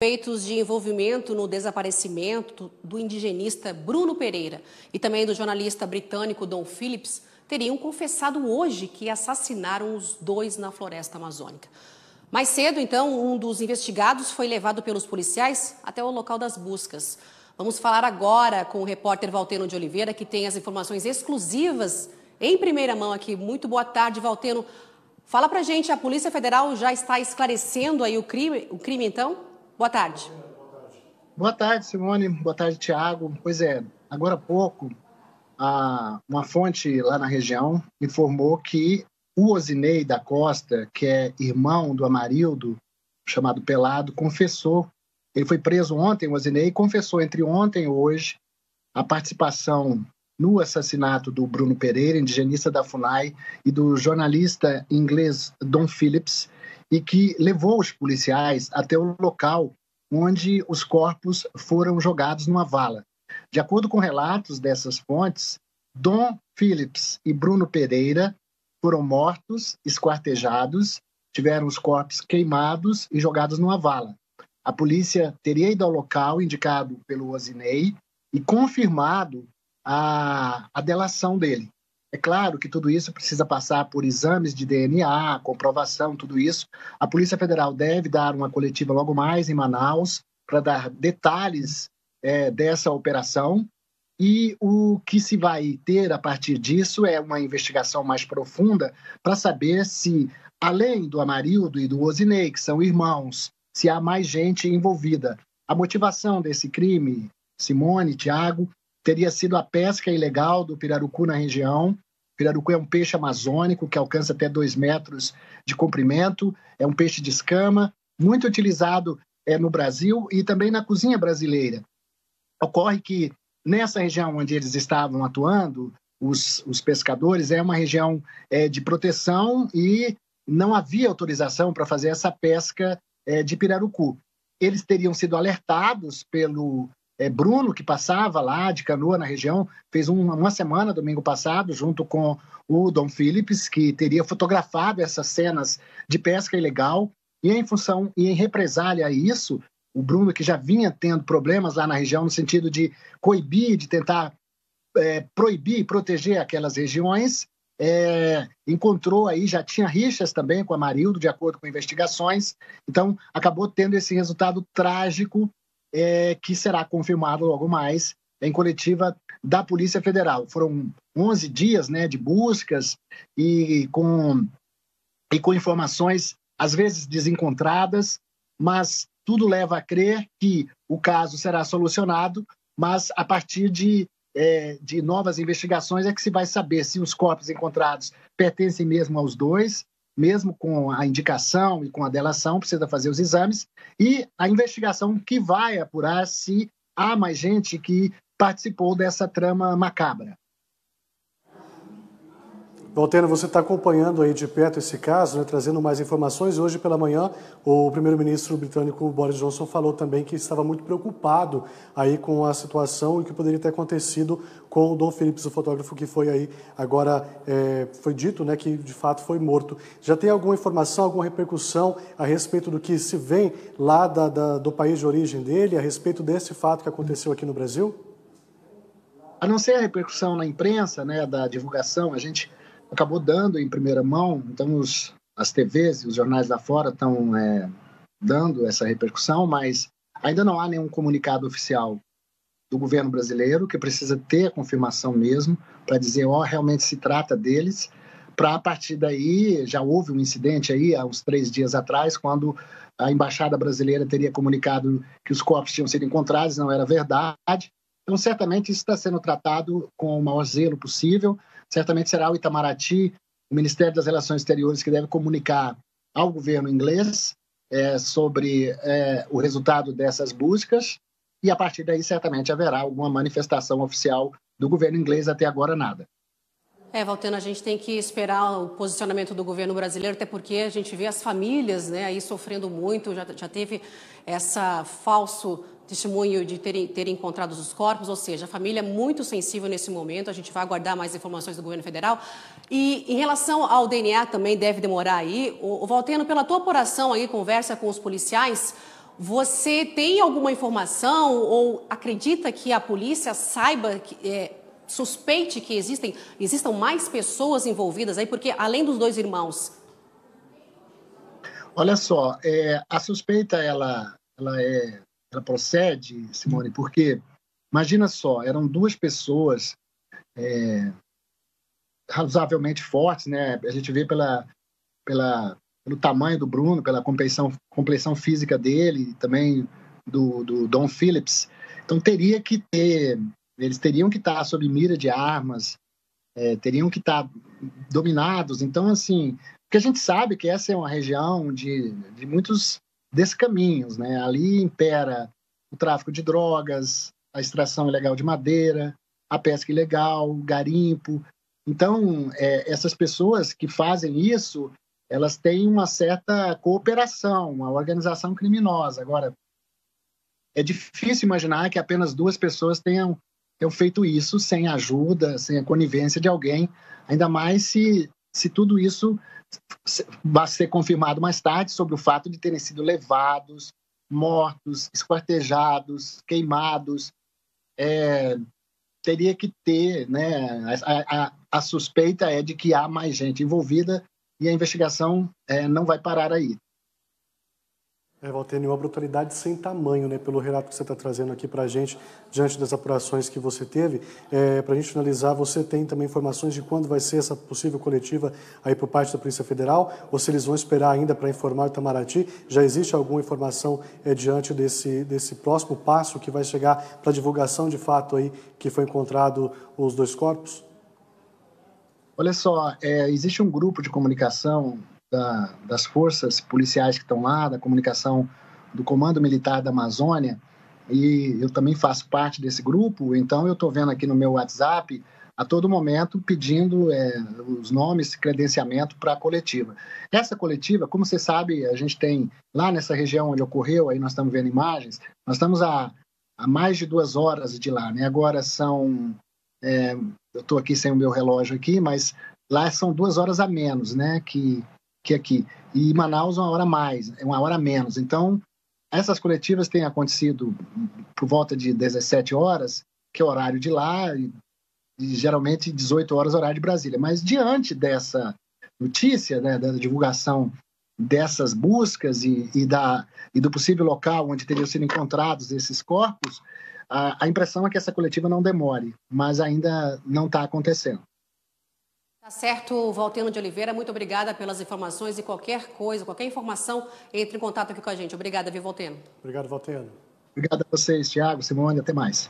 Suspeitos de envolvimento no desaparecimento do indigenista Bruno Pereira e também do jornalista britânico Dom Phillips teriam confessado hoje que assassinaram os dois na floresta amazônica. Mais cedo, então, um dos investigados foi levado pelos policiais até o local das buscas. Vamos falar agora com o repórter Valteno de Oliveira, que tem as informações exclusivas em primeira mão aqui. Muito boa tarde, Valteno. Fala pra gente, a Polícia Federal já está esclarecendo aí o crime então? Boa tarde. Boa tarde, Simone. Boa tarde, Tiago. Pois é, agora há pouco, uma fonte lá na região informou que o Osinei da Costa, que é irmão do Amarildo, chamado Pelado, confessou. Ele foi preso ontem, o Osinei, e confessou entre ontem e hoje a participação no assassinato do Bruno Pereira, indigenista da FUNAI, e do jornalista inglês Dom Phillips, e que levou os policiais até o local onde os corpos foram jogados numa vala. De acordo com relatos dessas fontes, Dom Phillips e Bruno Pereira foram mortos, esquartejados, tiveram os corpos queimados e jogados numa vala. A polícia teria ido ao local indicado pelo Osinei e confirmado a delação dele. É claro que tudo isso precisa passar por exames de DNA, comprovação, tudo isso. A Polícia Federal deve dar uma coletiva logo mais em Manaus para dar detalhes dessa operação. E o que se vai ter a partir disso é uma investigação mais profunda para saber se, além do Amarildo e do Osinei, que são irmãos, se há mais gente envolvida. A motivação desse crime, Simone, Tiago, teria sido a pesca ilegal do pirarucu na região. O pirarucu é um peixe amazônico que alcança até 2 metros de comprimento, é um peixe de escama, muito utilizado no Brasil e também na cozinha brasileira. Ocorre que nessa região onde eles estavam atuando, os pescadores, é uma região de proteção e não havia autorização para fazer essa pesca de pirarucu. Eles teriam sido alertados pelo Bruno, que passava lá de canoa na região, fez uma semana, domingo passado, junto com o Dom Phillips, que teria fotografado essas cenas de pesca ilegal, e em represália a isso, o Bruno, que já vinha tendo problemas lá na região, no sentido de coibir, de tentar proibir e proteger aquelas regiões, encontrou aí, já tinha rixas também com o Amarildo, de acordo com investigações, então acabou tendo esse resultado trágico, que será confirmado logo mais em coletiva da Polícia Federal. Foram 11 dias de buscas e com informações, às vezes desencontradas, mas tudo leva a crer que o caso será solucionado, mas a partir de novas investigações é que se vai saber se os corpos encontrados pertencem mesmo aos dois, mesmo com a indicação e com a delação, precisa fazer os exames, e a investigação que vai apurar se há mais gente que participou dessa trama macabra. Valteno, você está acompanhando aí de perto esse caso, trazendo mais informações. Hoje pela manhã, o primeiro-ministro britânico Boris Johnson falou também que estava muito preocupado aí com a situação e que poderia ter acontecido com o Dom Phillips, o fotógrafo que foi aí agora, foi dito que de fato foi morto. Já tem alguma informação, alguma repercussão a respeito do que se vem lá do país de origem dele, a respeito desse fato que aconteceu aqui no Brasil? A não ser a repercussão na imprensa, da divulgação, a gente acabou dando em primeira mão, então as TVs e os jornais lá fora estão dando essa repercussão, mas ainda não há nenhum comunicado oficial do governo brasileiro, que precisa ter a confirmação mesmo, para dizer, realmente se trata deles, para a partir daí, já houve um incidente aí, há uns 3 dias atrás, quando a Embaixada Brasileira teria comunicado que os corpos tinham sido encontrados, não era verdade. Então, certamente, isso está sendo tratado com o maior zelo possível. Certamente será o Itamaraty, o Ministério das Relações Exteriores, que deve comunicar ao governo inglês sobre o resultado dessas buscas, e a partir daí certamente haverá alguma manifestação oficial do governo inglês. Até agora nada. Valteno, a gente tem que esperar o posicionamento do governo brasileiro, até porque a gente vê as famílias aí sofrendo muito, já teve essa falso testemunho de terem encontrado os corpos, ou seja, a família é muito sensível nesse momento, a gente vai aguardar mais informações do governo federal. E em relação ao DNA também deve demorar aí. O Valteno, pela tua apuração aí, conversa com os policiais, Você tem alguma informação ou acredita que a polícia saiba, suspeite que existam mais pessoas envolvidas aí? Porque além dos 2 irmãos... Olha só, a suspeita ela procede, Simone, porque imagina só, eram 2 pessoas razoavelmente fortes, né? A gente vê pelo tamanho do Bruno, pela compleição física dele, também do Don Phillips. Então eles teriam que estar sob mira de armas, teriam que estar dominados. Então, assim, porque a gente sabe que essa é uma região de muitos descaminhos, né? Ali impera o tráfico de drogas, a extração ilegal de madeira, a pesca ilegal, o garimpo. Então, essas pessoas que fazem isso, elas têm uma certa cooperação, uma organização criminosa. Agora, é difícil imaginar que apenas 2 pessoas tenham feito isso sem a ajuda, sem a conivência de alguém, ainda mais se tudo isso vai ser confirmado mais tarde sobre o fato de terem sido levados, mortos, esquartejados, queimados. Teria que ter, né? A suspeita é de que há mais gente envolvida e a investigação não vai parar aí. Valtênio, uma brutalidade sem tamanho, né, pelo relato que você está trazendo aqui para a gente, diante das apurações que você teve. Para a gente finalizar, você tem também informações de quando vai ser essa possível coletiva aí por parte da Polícia Federal, ou se eles vão esperar ainda para informar o Itamaraty? Já existe alguma informação diante desse próximo passo que vai chegar para a divulgação de fato aí que foi encontrado os 2 corpos? Olha só, existe um grupo de comunicação das forças policiais que estão lá, da comunicação do Comando Militar da Amazônia, e eu também faço parte desse grupo, então eu estou vendo aqui no meu WhatsApp a todo momento pedindo os nomes, credenciamento para a coletiva. Essa coletiva, como você sabe, a gente tem lá nessa região onde ocorreu, aí nós estamos vendo imagens, nós estamos a mais de 2 horas de lá, né? Agora são, eu estou aqui sem o meu relógio aqui, mas lá são 2 horas a menos, né, que aqui. E em Manaus, 1 hora a mais, 1 hora a menos. Então, essas coletivas têm acontecido por volta de 17 horas, que é o horário de lá, e geralmente 18 horas, horário de Brasília. Mas diante dessa notícia, né, da divulgação dessas buscas e do possível local onde teriam sido encontrados esses corpos, a impressão é que essa coletiva não demore, mas ainda não está acontecendo. Tá certo, Valtênio de Oliveira, muito obrigada pelas informações e qualquer coisa, qualquer informação, entre em contato aqui com a gente. Obrigada, viu, Valtênio? Obrigado, Valtênio. Obrigado a vocês, Thiago, Simone, até mais.